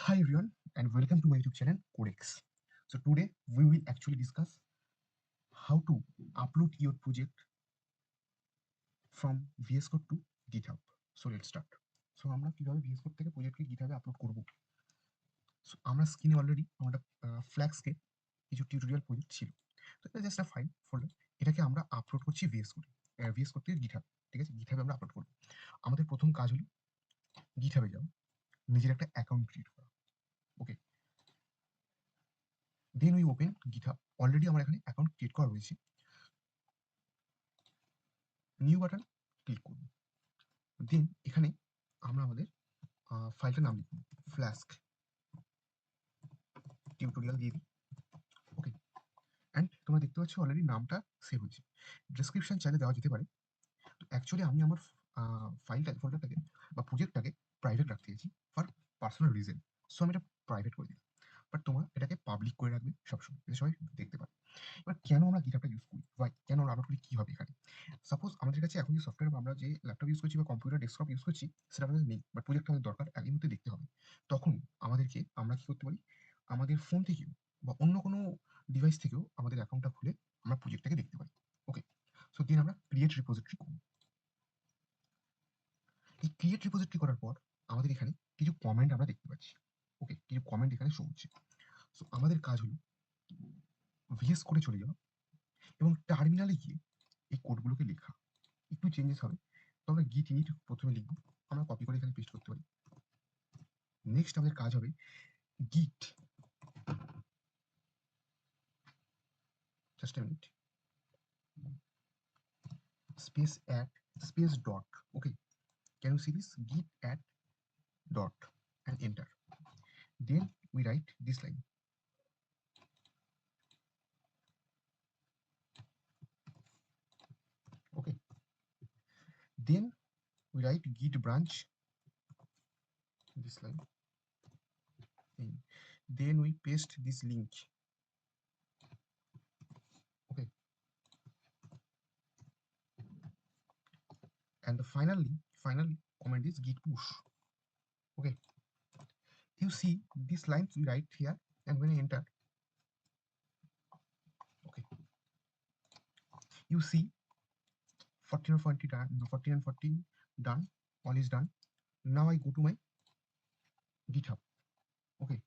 Hi everyone and welcome to my YouTube channel Codex. So today we will actually discuss how to upload your project from VS Code to GitHub. So let's start. So আমরা কিভাবে VS Code থেকে প্রজেক্টকে GitHub এ upload করব। So আমরা স্ক্রিনে already আমাদের ফ্ল্যাক্সকে কিছু tutorial project ছিল। তো এটা জাস্ট ফাইল ফোল্ডার, এটাকে আমরা আপলোড করছি VS Code VS Code থেকে GitHub, ঠিক আছে? GitHub এ আমরা আপলোড করব। আমাদের প্রথম কাজ হলো GitHub এ যাওয়া, নিজের একটা অ্যাকাউন্ট ক্রিয়েট করা। Okay, then we open GitHub। Already আমার এখানে অ্যাকাউন্ট ক্রিয়েট করা রয়েছে। নিউ বাটন ক্লিক করব। দেন এখানে আমরা আমাদের ফাইলটার নাম লিখব, ফ্লাস্ক টিউটোরিয়াল দিয়ে দিই। ওকে, অ্যান্ড তোমরা দেখতে পাচ্ছ অলরেডি নামটা সেভ হয়েছে। ডেসক্রিপশন চাইলে দেওয়া যেতে পারে। তো অ্যাকচুয়ালি আমি আমার ফোল্ডারটাকে বা প্রজেক্টটাকে প্রাইভেট রাখতে চাইছি ফর পার্সোনাল রিজন। সো আমি এটা প্রাইভেট করে দিলাম, বাট তোমরা এটাকে পাবলিক করে রাখবে সবসময়, যাতে সবাই দেখতে পারে। এবার কেন আমরা গিটহাবটা ইউজ করি বা কেন আমরা আপলোড করি, কি হবে এখানে? সাপোজ আমাদের কাছে এখন যে সফটওয়্যার বা আমরা যে ল্যাপটপ ইউজ করছি বা কম্পিউটার ডেস্কটপ ইউজ করছি, সেটা আমাদের নেই, বাট প্রজেক্টটা আমাদের দরকার, এই মুহূর্তে দেখতে হবে। তখন আমরা কি করতে পারি, আমাদের ফোন থেকেও বা অন্য কোনো ডিভাইস থেকেও আমাদের অ্যাকাউন্টটা খুলে আমরা প্রজেক্টটাকে দেখতে পারি। ওকে, সো দেন আমরা ক্রিয়েট রিপোজিটরি করব। এই ক্রিয়েট রিপোজিটরি করার পর আমাদের এখানে কিছু কমেন্ট আমরা দেখতে পাচ্ছি। ওকে, কিছু কমেন্ট এখানে শো হচ্ছে। সো আমাদের কাজ হলো ভিএস কোডে চলে যাওয়া এবং টার্মিনালে গিয়ে এই কোডগুলোকে লেখা। একটু চেঞ্জেস হবে, তো আমরা গিট ইনিট প্রথমে লিখব, আমরা কপি করে এখানে পেস্ট করতে পারি। নেক্সট আমাদের কাজ হবে git, just a minute, space at space dot. Okay, can you see this? Git at dot and enter. Then we write this line. Okay, then we write git branch, this line, and then we paste this link. Okay, and the final comment is git push. Okay, you see this line we write here, and when I enter, okay, you see 14 or 40 done, 14 and 14 done, all is done. Now I go to my GitHub. Okay,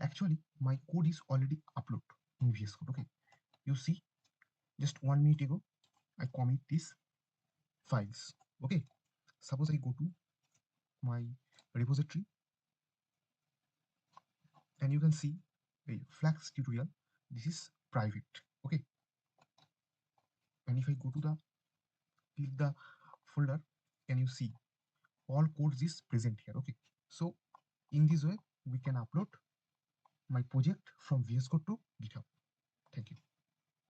actually my code is already uploaded in VS Code. Okay, you see, just 1 minute ago I commit these files. Okay, suppose I go to my repository and you can see a Flask tutorial. This is private. Okay, and if I go to the click the folder, can you see all codes is present here? Okay, so in this way we can upload my project from VS Code to